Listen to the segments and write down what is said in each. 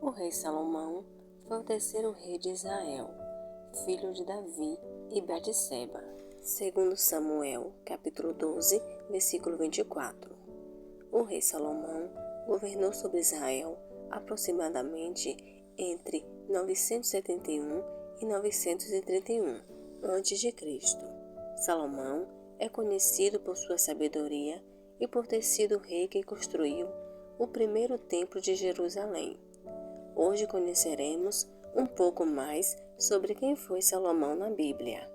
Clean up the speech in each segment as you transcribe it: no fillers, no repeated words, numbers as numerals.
O rei Salomão foi o terceiro rei de Israel, filho de Davi e Betseba. Segundo Samuel, capítulo 12, versículo 24. O rei Salomão governou sobre Israel aproximadamente entre 971 e 931 a.C. Salomão é conhecido por sua sabedoria e por ter sido o rei que construiu o primeiro templo de Jerusalém. Hoje conheceremos um pouco mais sobre quem foi Salomão na Bíblia.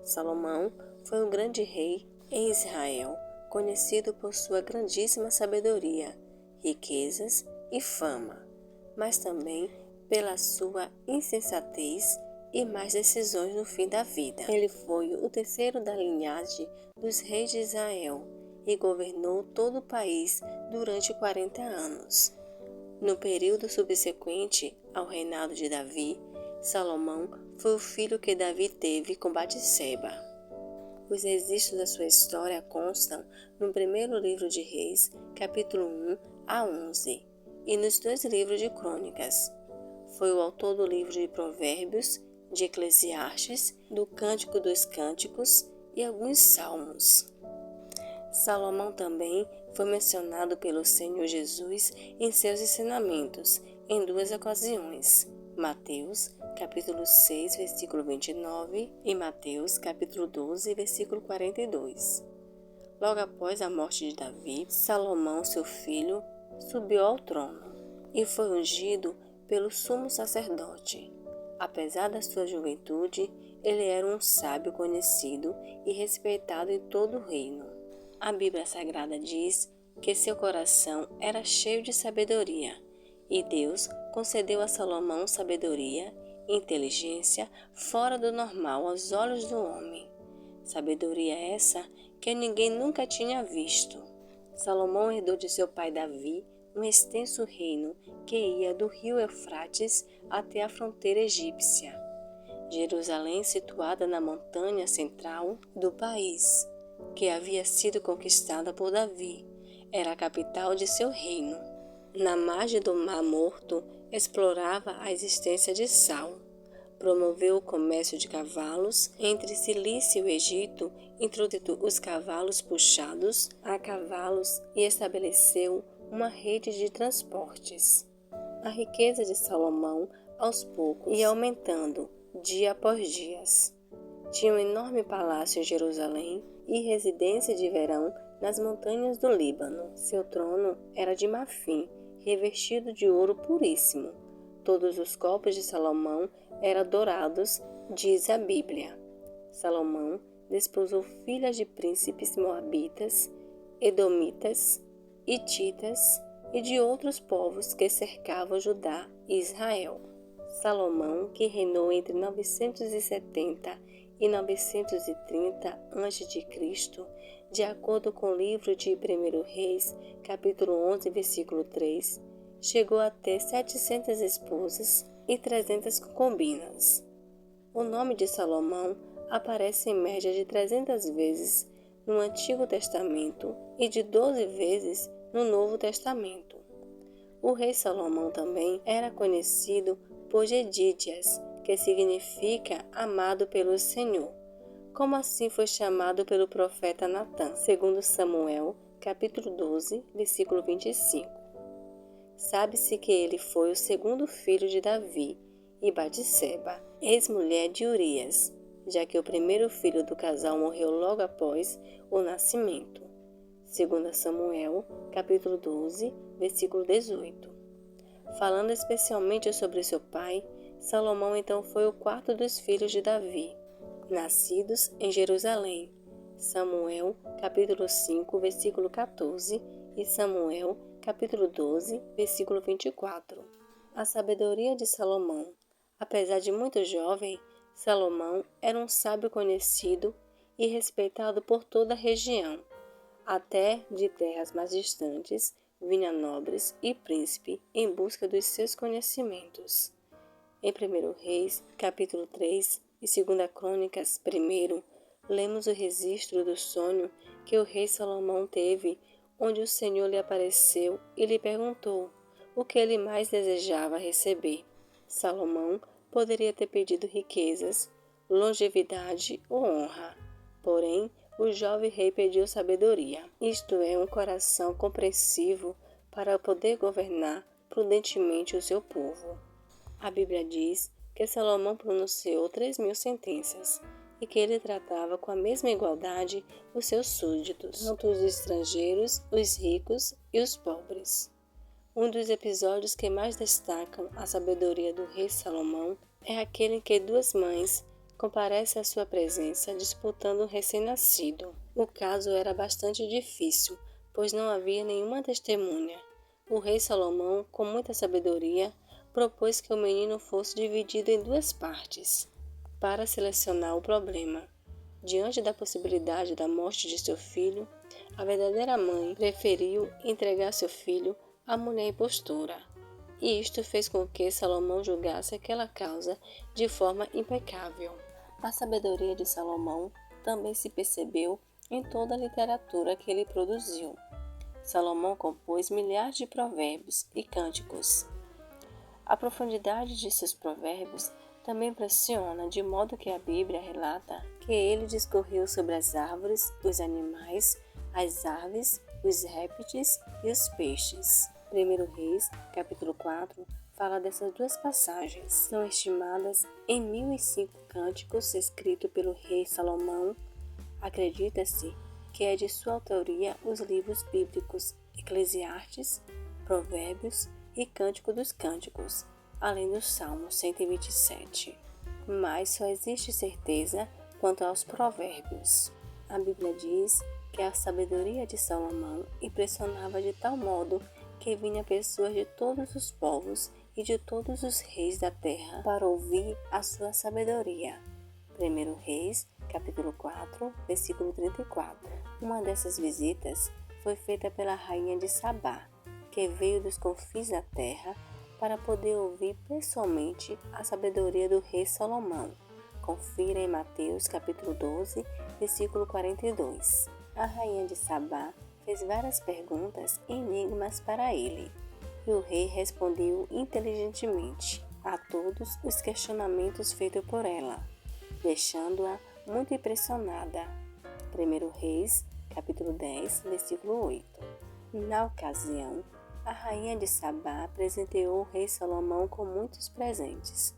Salomão foi um grande rei em Israel, conhecido por sua grandíssima sabedoria, riquezas e fama, mas também pela sua insensatez e más decisões no fim da vida. Ele foi o terceiro da linhagem dos reis de Israel e governou todo o país durante 40 anos. No período subsequente ao reinado de Davi, Salomão foi o filho que Davi teve com Betseba. Os registros da sua história constam no primeiro livro de Reis, capítulo 1 a 11, e nos dois livros de Crônicas. Foi o autor do livro de Provérbios, de Eclesiastes, do Cântico dos Cânticos e alguns salmos. Salomão também foi mencionado pelo Senhor Jesus em seus ensinamentos em duas ocasiões, Mateus, capítulo 6, versículo 29 e Mateus, capítulo 12, versículo 42. Logo após a morte de Davi, Salomão, seu filho, subiu ao trono e foi ungido pelo sumo sacerdote. Apesar da sua juventude, ele era um sábio conhecido e respeitado em todo o reino. A Bíblia Sagrada diz que seu coração era cheio de sabedoria, e Deus concedeu a Salomão sabedoria e inteligência fora do normal aos olhos do homem. Sabedoria essa que ninguém nunca tinha visto. Salomão herdou de seu pai Davi um extenso reino que ia do rio Eufrates até a fronteira egípcia. Jerusalém, situada na montanha central do país, que havia sido conquistada por Davi, era a capital de seu reino. Na margem do Mar Morto, explorava a existência de sal. Promoveu o comércio de cavalos entre Cilícia e o Egito, introduziu os cavalos puxados a cavalos e estabeleceu uma rede de transportes. A riqueza de Salomão, aos poucos, ia aumentando, dia após dia. Tinha um enorme palácio em Jerusalém e residência de verão nas montanhas do Líbano. Seu trono era de marfim, revestido de ouro puríssimo. Todos os copos de Salomão eram dourados, diz a Bíblia. Salomão desposou filhas de príncipes moabitas, edomitas, hititas e de outros povos que cercavam Judá e Israel. Salomão, que reinou entre 970 e 930 a.C., de acordo com o livro de 1 Reis, capítulo 11, versículo 3, chegou a ter 700 esposas e 300 concubinas. O nome de Salomão aparece em média de 300 vezes no Antigo Testamento e de 12 vezes no Novo Testamento. O rei Salomão também era conhecido por Jedídias, que significa amado pelo Senhor, como assim foi chamado pelo profeta Natã, segundo Samuel, capítulo 12, versículo 25. Sabe-se que ele foi o segundo filho de Davi e Betseba, ex-mulher de Urias, já que o primeiro filho do casal morreu logo após o nascimento. Segundo Samuel, capítulo 12, versículo 18. Falando especialmente sobre seu pai, Salomão então foi o quarto dos filhos de Davi, nascidos em Jerusalém. Samuel, capítulo 5, versículo 14 e Samuel, capítulo 12, versículo 24. A sabedoria de Salomão. Apesar de muito jovem, Salomão era um sábio conhecido e respeitado por toda a região. Até de terras mais distantes, vinha nobres e príncipe em busca dos seus conhecimentos. Em 1 Reis, capítulo 3 e 2 Crônicas 1, lemos o registro do sonho que o rei Salomão teve, onde o Senhor lhe apareceu e lhe perguntou: o que ele mais desejava receber. Salomão poderia ter pedido riquezas, longevidade ou honra, porém o jovem rei pediu sabedoria, isto é, um coração compreensivo para poder governar prudentemente o seu povo. A Bíblia diz que Salomão pronunciou 3.000 sentenças e que ele tratava com a mesma igualdade os seus súditos, tanto os estrangeiros, os ricos e os pobres. Um dos episódios que mais destacam a sabedoria do rei Salomão é aquele em que duas mães comparecem à sua presença disputando um recém-nascido. O caso era bastante difícil, pois não havia nenhuma testemunha. O rei Salomão, com muita sabedoria, propôs que o menino fosse dividido em duas partes, para selecionar o problema. Diante da possibilidade da morte de seu filho, a verdadeira mãe preferiu entregar seu filho à mulher impostora. E isto fez com que Salomão julgasse aquela causa de forma impecável. A sabedoria de Salomão também se percebeu em toda a literatura que ele produziu. Salomão compôs milhares de provérbios e cânticos. A profundidade de seus provérbios também impressiona, de modo que a Bíblia relata que ele discorreu sobre as árvores, os animais, as aves, os répteis e os peixes. 1 Reis, capítulo 4, fala dessas duas passagens. São estimadas em 1.005 cânticos escritos pelo rei Salomão. Acredita-se que é de sua autoria os livros bíblicos Eclesiastes, Provérbios e Cântico dos Cânticos, além do Salmo 127. Mas só existe certeza quanto aos provérbios. A Bíblia diz que a sabedoria de Salomão impressionava de tal modo que vinha pessoas de todos os povos e de todos os reis da terra para ouvir a sua sabedoria. 1 Reis, capítulo 4, versículo 34. Uma dessas visitas foi feita pela rainha de Sabá, que veio dos confins da terra para poder ouvir pessoalmente a sabedoria do rei Salomão. Confira em Mateus capítulo 12, versículo 42. A rainha de Sabá fez várias perguntas e enigmas para ele, e o rei respondeu inteligentemente a todos os questionamentos feitos por ela, deixando-a muito impressionada. 1 Reis, capítulo 10, versículo 8. Na ocasião, a rainha de Sabá presenteou o rei Salomão com muitos presentes,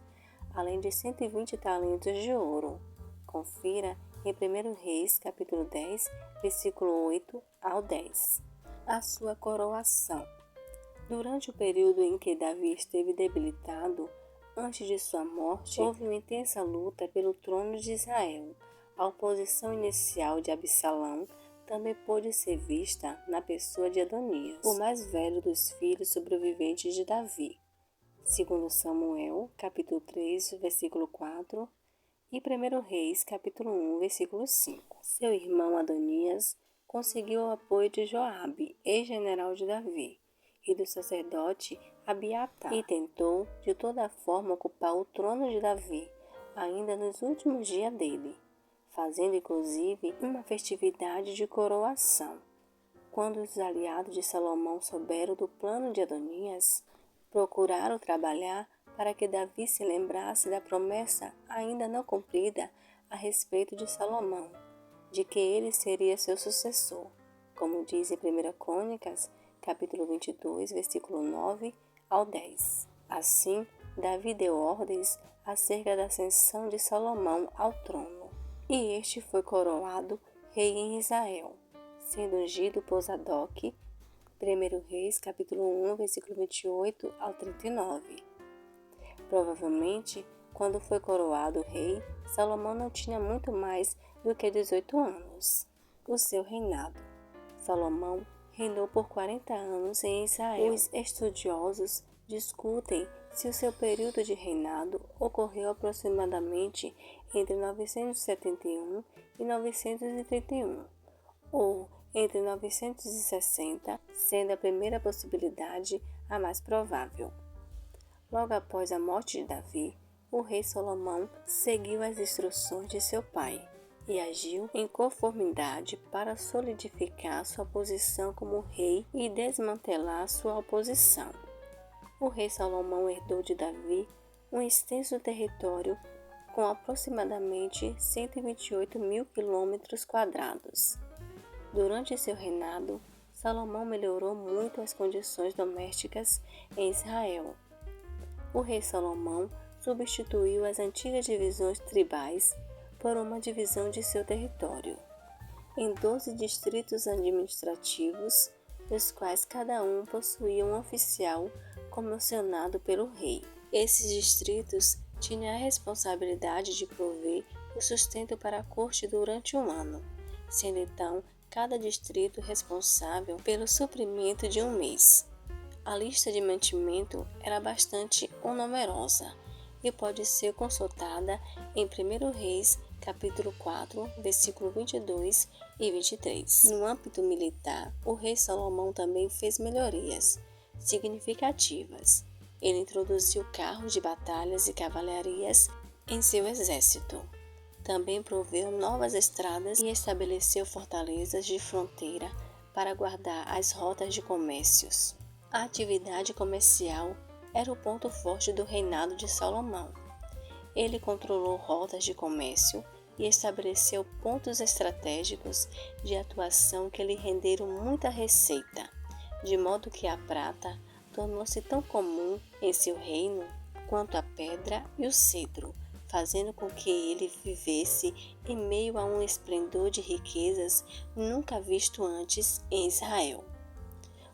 além de 120 talentos de ouro. Confira em 1 Reis, capítulo 10, versículo 8 ao 10. A sua coroação. Durante o período em que Davi esteve debilitado, antes de sua morte, houve uma intensa luta pelo trono de Israel. A oposição inicial de Absalão também pôde ser vista na pessoa de Adonias, o mais velho dos filhos sobreviventes de Davi. 2 Samuel, capítulo 3, versículo 4 e 1 Reis, capítulo 1, versículo 5. Seu irmão Adonias conseguiu o apoio de Joabe, ex-general de Davi, e do sacerdote Abiatar, e tentou de toda forma ocupar o trono de Davi, ainda nos últimos dias dele, fazendo inclusive uma festividade de coroação. Quando os aliados de Salomão souberam do plano de Adonias, procuraram trabalhar para que Davi se lembrasse da promessa ainda não cumprida a respeito de Salomão, de que ele seria seu sucessor, como diz em 1 Crônicas, capítulo 22, versículo 9 ao 10. Assim, Davi deu ordens acerca da ascensão de Salomão ao trono, e este foi coroado rei em Israel, sendo ungido por Zadok. 1 Reis, capítulo 1, versículo 28 ao 39. Provavelmente, quando foi coroado rei, Salomão não tinha muito mais do que 18 anos. O seu reinado. Salomão reinou por 40 anos em Israel. Os estudiosos discutem se o seu período de reinado ocorreu aproximadamente entre 971 e 931, ou entre 960, sendo a primeira possibilidade a mais provável. Logo após a morte de Davi, o rei Salomão seguiu as instruções de seu pai e agiu em conformidade para solidificar sua posição como rei e desmantelar sua oposição. O rei Salomão herdou de Davi um extenso território com aproximadamente 128 mil quilômetros quadrados. Durante seu reinado, Salomão melhorou muito as condições domésticas em Israel. O rei Salomão substituiu as antigas divisões tribais por uma divisão de seu território, em 12 distritos administrativos, dos quais cada um possuía um oficial comissionado pelo rei. Esses distritos tinham a responsabilidade de prover o sustento para a corte durante um ano, sendo então cada distrito responsável pelo suprimento de um mês. A lista de mantimento era bastante onerosa e pode ser consultada em 1 Reis, capítulo 4, versículo 22 e 23. No âmbito militar, o rei Salomão também fez melhorias significativas. Ele introduziu carros de batalhas e cavalarias em seu exército. Também proveu novas estradas e estabeleceu fortalezas de fronteira para guardar as rotas de comércios. A atividade comercial era o ponto forte do reinado de Salomão. Ele controlou rotas de comércio e estabeleceu pontos estratégicos de atuação que lhe renderam muita receita, de modo que a prata tornou-se tão comum em seu reino quanto a pedra e o cedro, fazendo com que ele vivesse em meio a um esplendor de riquezas nunca visto antes em Israel.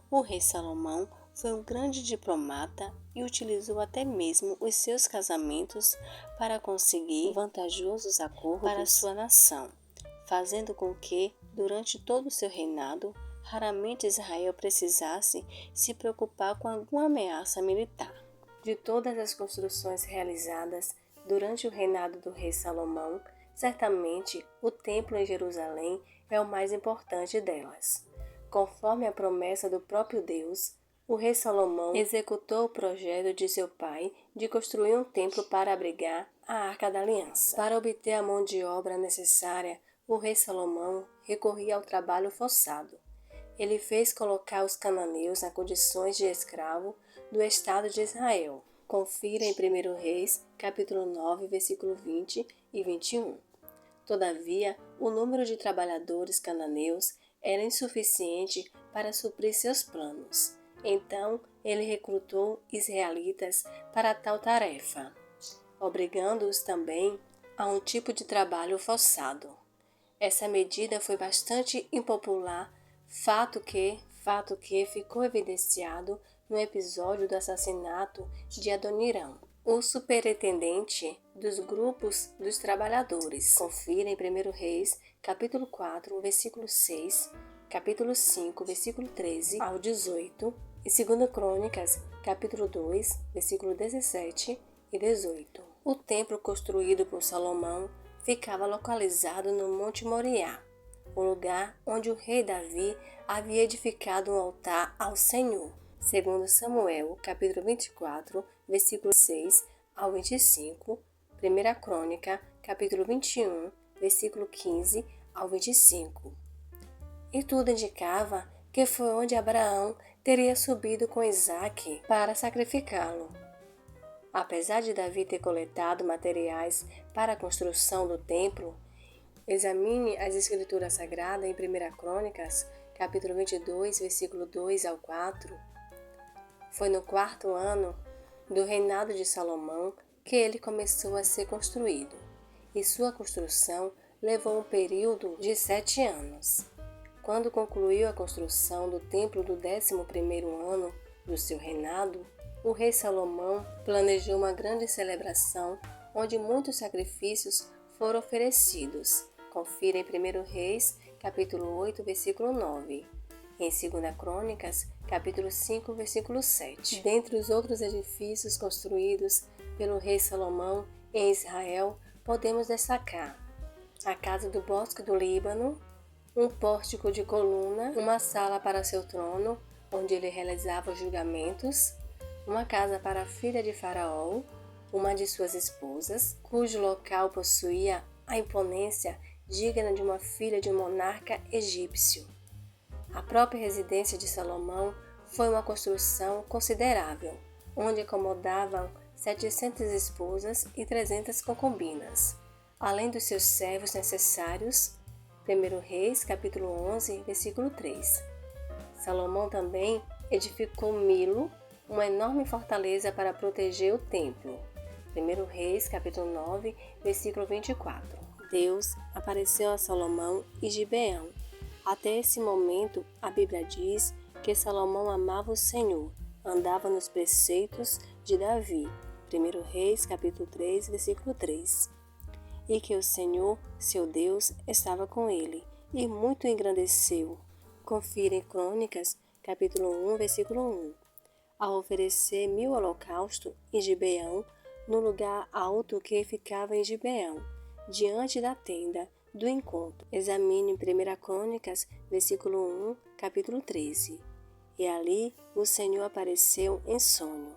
O rei Salomão foi um grande diplomata e utilizou até mesmo os seus casamentos para conseguir vantajosos acordos para sua nação, fazendo com que, durante todo o seu reinado, raramente Israel precisasse se preocupar com alguma ameaça militar. De todas as construções realizadas durante o reinado do rei Salomão, certamente o templo em Jerusalém é o mais importante delas. Conforme a promessa do próprio Deus, o rei Salomão executou o projeto de seu pai de construir um templo para abrigar a Arca da Aliança. Para obter a mão de obra necessária, o rei Salomão recorria ao trabalho forçado. Ele fez colocar os cananeus nas condições de escravo do Estado de Israel. Confira em 1 Reis, capítulo 9, versículo 20 e 21. Todavia, o número de trabalhadores cananeus era insuficiente para suprir seus planos. Então, ele recrutou israelitas para tal tarefa, obrigando-os também a um tipo de trabalho forçado. Essa medida foi bastante impopular, fato que ficou evidenciado no episódio do assassinato de Adoniram, o superintendente dos grupos dos trabalhadores. Confira em 1 Reis, capítulo 4, versículo 6, capítulo 5, versículo 13 ao 18, e 2 Crônicas, capítulo 2, versículo 17 e 18. O templo construído por Salomão ficava localizado no Monte Moriá, o lugar onde o rei Davi havia edificado um altar ao Senhor. Segundo Samuel, capítulo 24, versículo 6 ao 25, 1 Crônica, capítulo 21, versículo 15 ao 25. E tudo indicava que foi onde Abraão teria subido com Isaque para sacrificá-lo. Apesar de Davi ter coletado materiais para a construção do templo, examine as Escrituras Sagradas em 1 Crônicas, capítulo 22, versículo 2 ao 4. Foi no 4º ano do reinado de Salomão que ele começou a ser construído, e sua construção levou um período de 7 anos. Quando concluiu a construção do templo do 11º ano do seu reinado, o rei Salomão planejou uma grande celebração onde muitos sacrifícios foram oferecidos. Confira em 1 Reis, capítulo 8, versículo 9. Em 2 Crônicas, capítulo 5, versículo 7. Dentre os outros edifícios construídos pelo rei Salomão em Israel, podemos destacar a Casa do Bosque do Líbano, um pórtico de coluna, uma sala para seu trono, onde ele realizava os julgamentos, uma casa para a filha de Faraó, uma de suas esposas, cujo local possuía a imponência digna de uma filha de um monarca egípcio. A própria residência de Salomão foi uma construção considerável, onde acomodavam 700 esposas e 300 concubinas, além dos seus servos necessários. 1 Reis, capítulo 11, versículo 3. Salomão também edificou Milo, uma enorme fortaleza para proteger o templo. 1 Reis, capítulo 9, versículo 24. Deus apareceu a Salomão em Gibeão. Até esse momento, a Bíblia diz que Salomão amava o Senhor, andava nos preceitos de Davi. 1 Reis, capítulo 3, versículo 3. E que o Senhor, seu Deus, estava com ele, e muito engrandeceu. Confira em Crônicas, capítulo 1, versículo 1. Ao oferecer 1000 holocaustos em Gibeão, no lugar alto que ficava em Gibeão, diante da tenda do encontro. Examine em 1 Crônicas, versículo 1, capítulo 13. E ali o Senhor apareceu em sonho.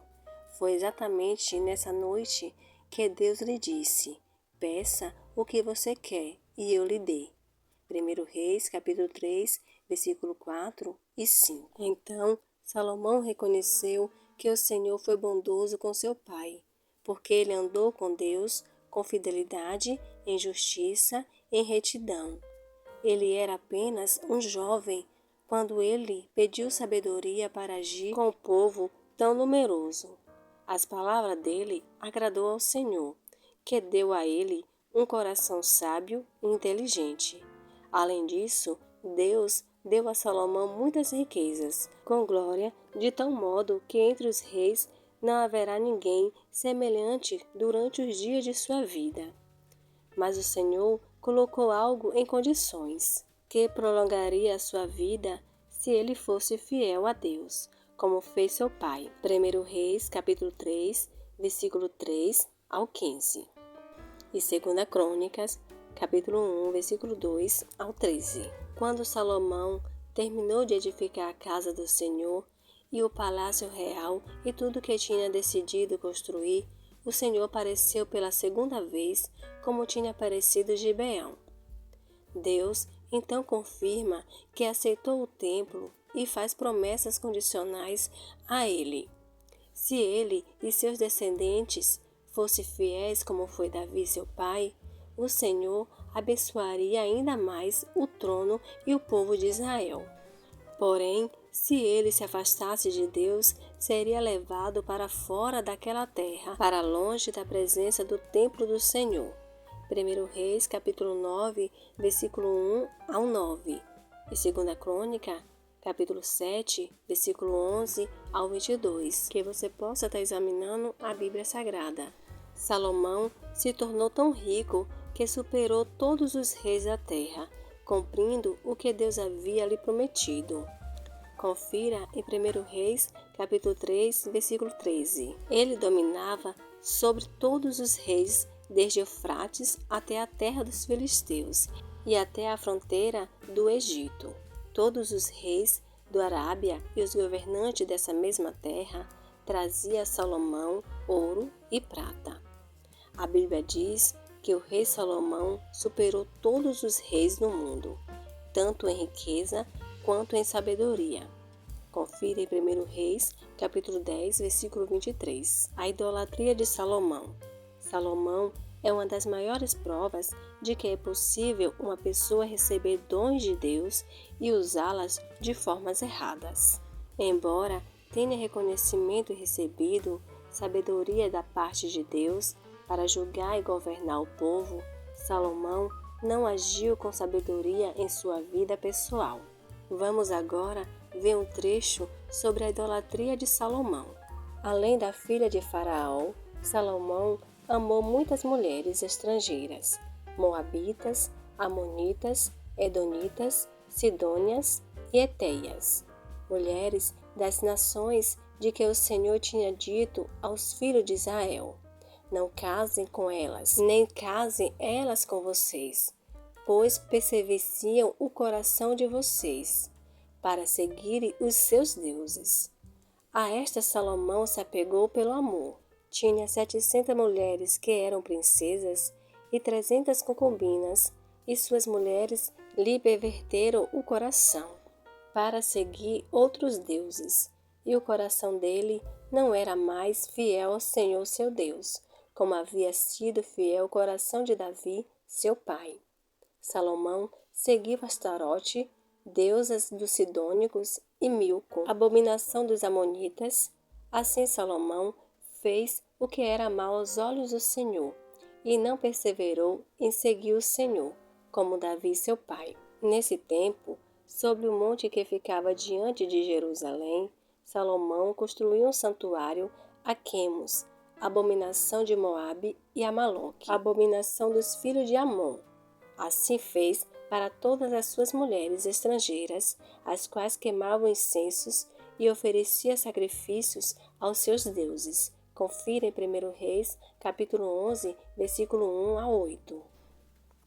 Foi exatamente nessa noite que Deus lhe disse: peça o que você quer e eu lhe dei. 1 Reis, capítulo 3, versículo 4 e 5. Então, Salomão reconheceu que o Senhor foi bondoso com seu pai, porque ele andou com Deus com fidelidade, em justiça, em retidão. Ele era apenas um jovem quando ele pediu sabedoria para agir com o povo tão numeroso. As palavras dele agradou ao Senhor, que deu a ele um coração sábio e inteligente. Além disso, Deus deu a Salomão muitas riquezas, com glória, de tal modo que entre os reis não haverá ninguém semelhante durante os dias de sua vida. Mas o Senhor colocou algo em condições, que prolongaria a sua vida se ele fosse fiel a Deus, como fez seu pai. 1 Reis, capítulo 3, versículo 3 ao 15. E 2 Crônicas, capítulo 1, versículo 2 ao 13. Quando Salomão terminou de edificar a casa do Senhor e o palácio real e tudo que tinha decidido construir, o Senhor apareceu pela segunda vez, como tinha aparecido em Gibeão. Deus então confirma que aceitou o templo e faz promessas condicionais a ele. Se ele e seus descendentes fossem fiéis como foi Davi seu pai, o Senhor abençoaria ainda mais o trono e o povo de Israel. Porém, se ele se afastasse de Deus, seria levado para fora daquela terra, para longe da presença do templo do Senhor. 1 Reis, capítulo 9, versículo 1 ao 9. E 2 Crônica, capítulo 7, versículo 11 ao 22. Que você possa estar examinando a Bíblia Sagrada. Salomão se tornou tão rico que superou todos os reis da terra, cumprindo o que Deus havia lhe prometido. Confira em 1 Reis, capítulo 3, versículo 13. Ele dominava sobre todos os reis, desde Eufrates até a terra dos filisteus e até a fronteira do Egito. Todos os reis do Arábia e os governantes dessa mesma terra traziam a Salomão ouro e prata. A Bíblia diz que o rei Salomão superou todos os reis do mundo, tanto em riqueza quanto em sabedoria. Confira em 1 Reis, capítulo 10, versículo 23. A idolatria de Salomão. Salomão é uma das maiores provas de que é possível uma pessoa receber dons de Deus e usá-las de formas erradas. Embora tenha reconhecimento recebido sabedoria da parte de Deus para julgar e governar o povo, Salomão não agiu com sabedoria em sua vida pessoal. Vamos agora ver um trecho sobre a idolatria de Salomão. Além da filha de Faraó, Salomão amou muitas mulheres estrangeiras, moabitas, amonitas, edonitas, sidônias e eteias, mulheres das nações de que o Senhor tinha dito aos filhos de Israel: não casem com elas, nem casem elas com vocês, pois pervertiam o coração de vocês, para seguirem os seus deuses. A esta Salomão se apegou pelo amor. Tinha 700 mulheres que eram princesas e 300 concubinas, e suas mulheres lhe perverteram o coração, para seguir outros deuses, e o coração dele não era mais fiel ao Senhor seu Deus, como havia sido fiel o coração de Davi, seu pai. Salomão seguiu Astarote, deusas dos Sidônicos, e Milco, abominação dos Amonitas. Assim Salomão fez o que era mal aos olhos do Senhor, e não perseverou em seguir o Senhor, como Davi seu pai. Nesse tempo, sobre o monte que ficava diante de Jerusalém, Salomão construiu um santuário a Quemos, abominação de Moabe, e a Maloque, abominação dos filhos de Amon. Assim fez para todas as suas mulheres estrangeiras, as quais queimavam incensos e oferecia sacrifícios aos seus deuses. Confira em 1 Reis, capítulo 11, versículo 1 a 8.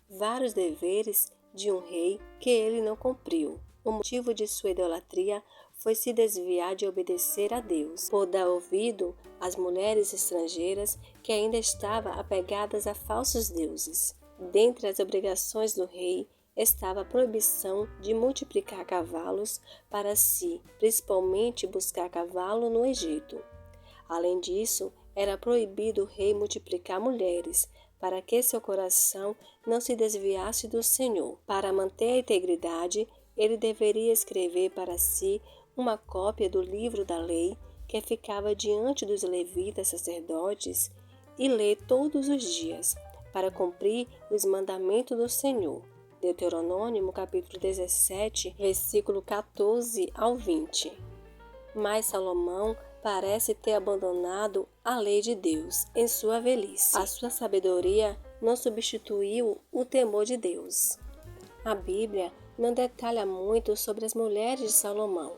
Vários deveres de um rei que ele não cumpriu. O motivo de sua idolatria foi se desviar de obedecer a Deus, por dar ouvido às mulheres estrangeiras que ainda estavam apegadas a falsos deuses. Dentre as obrigações do rei estava a proibição de multiplicar cavalos para si, principalmente buscar cavalo no Egito. Além disso, era proibido o rei multiplicar mulheres, para que seu coração não se desviasse do Senhor. Para manter a integridade, ele deveria escrever para si uma cópia do livro da lei que ficava diante dos levitas sacerdotes e ler todos os dias, para cumprir os mandamentos do Senhor. Deuteronômio capítulo 17, versículo 14 ao 20. Mas Salomão parece ter abandonado a lei de Deus em sua velhice. A sua sabedoria não substituiu o temor de Deus. A Bíblia não detalha muito sobre as mulheres de Salomão,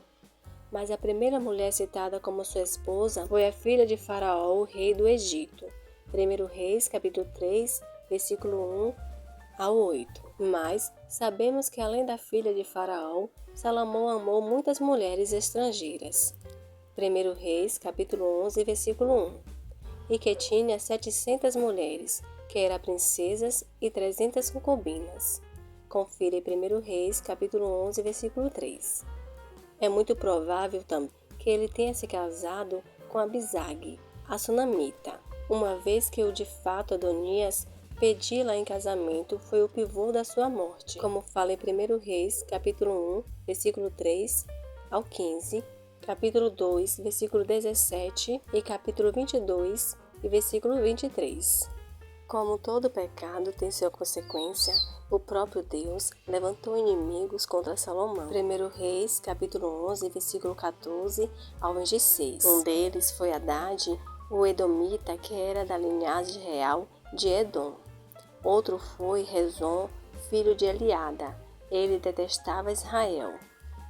mas a primeira mulher citada como sua esposa foi a filha de Faraó, o rei do Egito. 1 Reis, capítulo 3, versículo 1 ao 8. Mas sabemos que além da filha de Faraó, Salomão amou muitas mulheres estrangeiras. 1 Reis, capítulo 11, versículo 1. E que tinha 700 mulheres, que eram princesas, e 300 concubinas. Confira em 1 Reis, capítulo 11, versículo 3. É muito provável também que ele tenha se casado com Abisag, a sunamita, uma vez que o de fato Adonias pedi-la em casamento foi o pivô da sua morte, como fala em 1 Reis, capítulo 1, versículo 3 ao 15, capítulo 2, versículo 17 e capítulo 22 e versículo 23. Como todo pecado tem sua consequência, o próprio Deus levantou inimigos contra Salomão. 1 Reis, capítulo 11, versículo 14 ao 26. Um deles foi Hadade, o edomita, que era da linhagem real de Edom. Outro foi Rezon, filho de Eliada. Ele detestava Israel.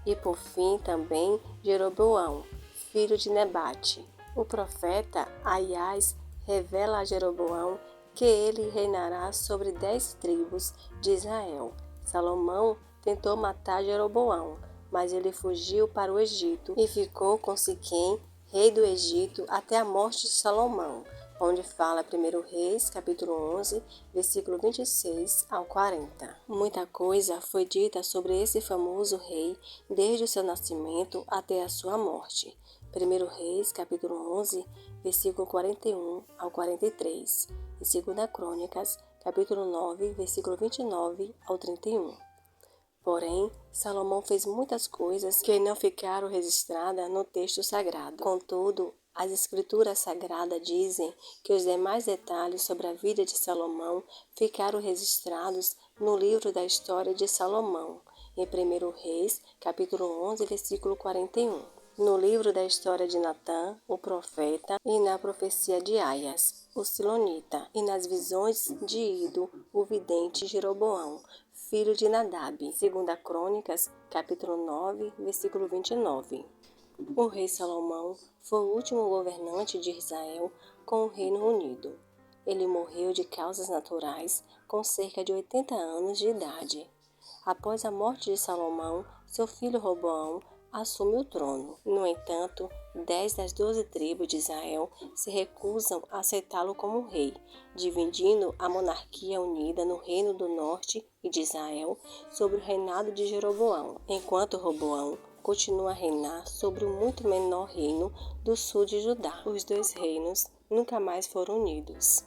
E por fim também Jeroboão, filho de Nebate. O profeta Aias revela a Jeroboão que ele reinará sobre 10 tribos de Israel. Salomão tentou matar Jeroboão, mas ele fugiu para o Egito e ficou com Siquém, rei do Egito, até a morte de Salomão, onde fala 1 Reis, capítulo 11, versículo 26 ao 40. Muita coisa foi dita sobre esse famoso rei desde o seu nascimento até a sua morte. 1 Reis, capítulo 11, versículo 41 ao 43. E 2 Crônicas, capítulo 9, versículo 29 ao 31. Porém, Salomão fez muitas coisas que não ficaram registradas no texto sagrado. Contudo, as escrituras sagradas dizem que os demais detalhes sobre a vida de Salomão ficaram registrados no livro da história de Salomão, em 1 Reis, capítulo 11, versículo 41. No livro da história de Natã, o profeta, e na profecia de Aias, o silonita, e nas visões de Ido, o vidente Jeroboão, filho de Nadab. 2 Crônicas, capítulo 9, versículo 29. O rei Salomão foi o último governante de Israel com o Reino Unido. Ele morreu de causas naturais com cerca de 80 anos de idade. Após a morte de Salomão, seu filho Roboão assume o trono. No entanto, 10 das 12 tribos de Israel se recusam a aceitá-lo como rei, dividindo a monarquia unida no Reino do Norte e de Israel sob o reinado de Jeroboão, enquanto Roboão continua a reinar sobre o muito menor reino do sul de Judá. Os dois reinos nunca mais foram unidos.